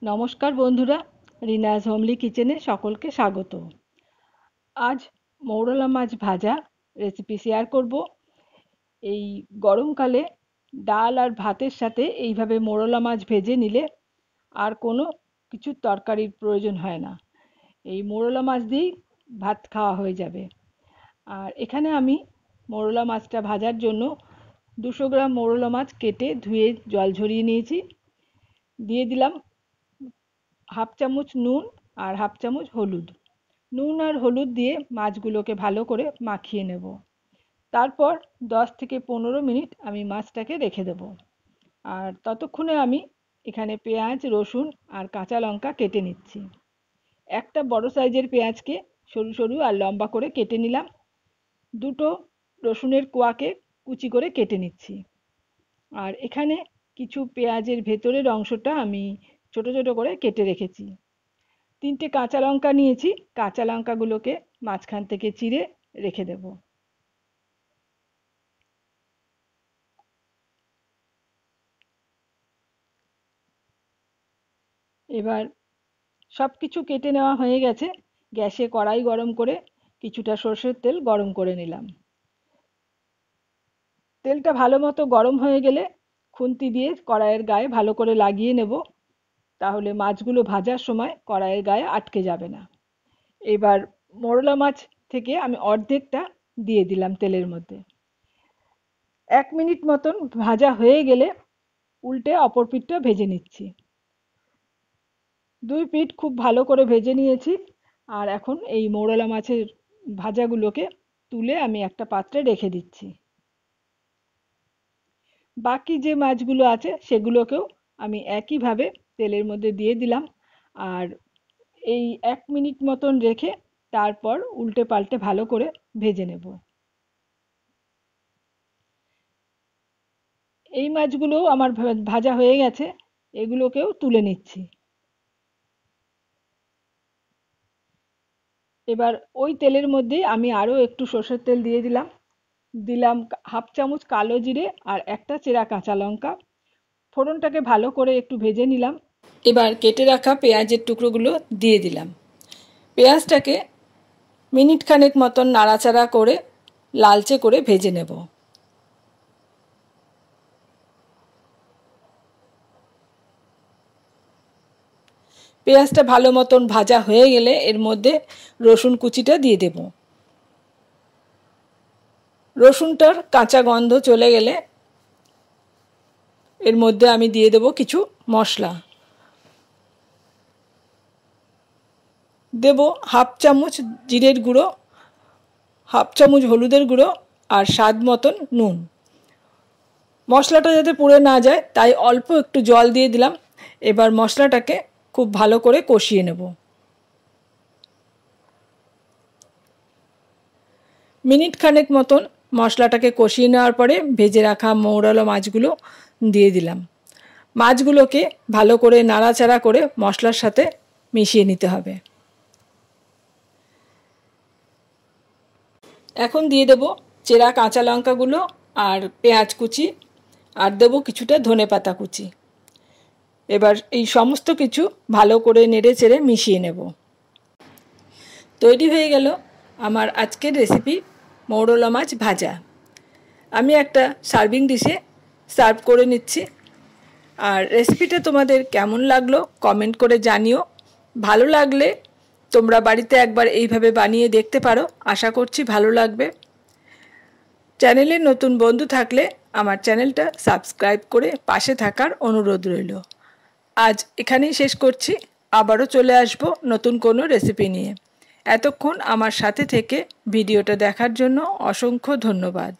নমস্কার বন্ধুরা, রিনাজ হোমলি কিচেনে সকলকে স্বাগত। আজ মৌরলা মাছ ভাজা রেসিপি শেয়ার করব। এই গরমকালে ডাল আর ভাতের সাথে এইভাবে মৌরলা মাছ ভেজে নিলে আর কোনো কিছুর তরকারির প্রয়োজন হয় না। এই মৌরলা মাছ দিয়েই ভাত খাওয়া হয়ে যাবে। আর এখানে আমি মৌরলা মাছটা ভাজার জন্য 200 গ্রাম মৌরলা মাছ কেটে ধুয়ে জল ঝরিয়ে নিয়েছি। দিয়ে দিলাম হাফ চামচ নুন আর হাফ চামচ হলুদ। নুন আর হলুদ দিয়ে মাছগুলোকে ভালো করে মাখিয়ে নেব। তারপর 10 থেকে 15 মিনিট আমি মাছটাকে রেখে দেব। আর ততক্ষণে আমি এখানে পেঁয়াজ, রসুন আর কাঁচা লঙ্কা কেটে নিচ্ছি। একটা বড় সাইজের পেঁয়াজকে সরু সরু আর লম্বা করে কেটে নিলাম। দুটো রসুনের কোয়াকে কুচি করে কেটে নিচ্ছি। আর এখানে কিছু পেঁয়াজের ভেতরের অংশটা আমি ছোট ছোট করে কেটে রেখেছি। 3টে কাঁচা লঙ্কা নিয়েছি, কাঁচা লঙ্কাগুলোকে মাঝখান থেকে চিড়ে রেখে দেব। এবার সব কিছু কেটে নেওয়া হয়ে গেছে। গ্যাসে কড়াই গরম করে কিছুটা সর্ষের তেল গরম করে নিলাম। তেলটা ভালো মতো গরম হয়ে গেলে খুন্তি দিয়ে কড়াইয়ের গায়ে ভালো করে লাগিয়ে নেব, তাহলে মাছগুলো ভাজার সময় কড়াইয়ের গায়ে আটকে যাবে না। এবার মোরলা মাছ থেকে আমি অর্ধেকটা দিয়ে দিলাম তেলের মধ্যে। 1 মিনিট মতন ভাজা হয়ে গেলে উল্টে অপর পিঠটা ভেজে নিচ্ছি। 2 পিঠ খুব ভালো করে ভেজে নিয়েছি। আর এখন এই মৌরলা মাছের ভাজাগুলোকে তুলে আমি একটা পাত্রে রেখে দিচ্ছি। বাকি যে মাছগুলো আছে সেগুলোকেও আমি একইভাবে তেলের মধ্যে দিয়ে দিলাম। আর এই 1 মিনিট মতন রেখে তারপর উল্টে পাল্টে ভালো করে ভেজে নেব। এই মাছগুলোও আমার ভাজা হয়ে গেছে, এগুলোকেও তুলে নিচ্ছি। এবার ওই তেলের মধ্যেই আমি আরও একটু সর্ষের তেল দিয়ে দিলাম। দিলাম হাফ চামচ কালো জিরে আর একটা চেরা কাঁচা লঙ্কা। ফোড়নটাকে ভালো করে একটু ভেজে নিলাম। এবার কেটে রাখা পেঁয়াজের টুকরোগুলো দিয়ে দিলাম। পেঁয়াজটাকে মিনিট খানেক মতন নাড়াচাড়া করে লালচে করে ভেজে নেব। পেঁয়াজটা ভালো মতন ভাজা হয়ে গেলে এর মধ্যে রসুন কুচিটা দিয়ে দেব। রসুনটার কাঁচা গন্ধ চলে গেলে এর মধ্যে আমি দিয়ে দেব কিছু মশলা। দেব হাফ চামচ জিরের গুঁড়ো, হাফ চামচ হলুদের গুঁড়ো আর স্বাদ মতন নুন। মশলাটা যাতে পুড়ে না যায় তাই অল্প একটু জল দিয়ে দিলাম। এবার মশলাটাকে খুব ভালো করে কষিয়ে নেব। মিনিট খানেক মতন মশলাটাকে কষিয়ে নেওয়ার পরে ভেজে রাখা মৌরলা মাছগুলো দিয়ে দিলাম। মাছগুলোকে ভালো করে নাড়াচাড়া করে মশলার সাথে মিশিয়ে নিতে হবে। এখন দিয়ে দেব চেরা কাঁচা লঙ্কাগুলো আর পেঁয়াজ কুচি, আর দেবো কিছুটা ধনেপাতা কুচি। এবার এই সমস্ত কিছু ভালো করে নেড়ে চেড়ে মিশিয়ে নেব। তৈরি হয়ে গেল আমার আজকের রেসিপি মৌরলা মাছ ভাজা। আমি একটা সার্ভিং ডিশে সার্ভ করে নিচ্ছি। আর রেসিপিটা তোমাদের কেমন লাগলো কমেন্ট করে জানিও। ভালো লাগলে তোমরা বাড়িতে একবার এইভাবে বানিয়ে দেখতে পারো, আশা করছি ভালো লাগবে। চ্যানেলে নতুন বন্ধু থাকলে আমার চ্যানেলটা সাবস্ক্রাইব করে পাশে থাকার অনুরোধ রইল। আজ এখানেই শেষ করছি, আবারও চলে আসব নতুন কোনো রেসিপি নিয়ে। এতক্ষণ আমার সাথে থেকে ভিডিওটা দেখার জন্য অসংখ্য ধন্যবাদ।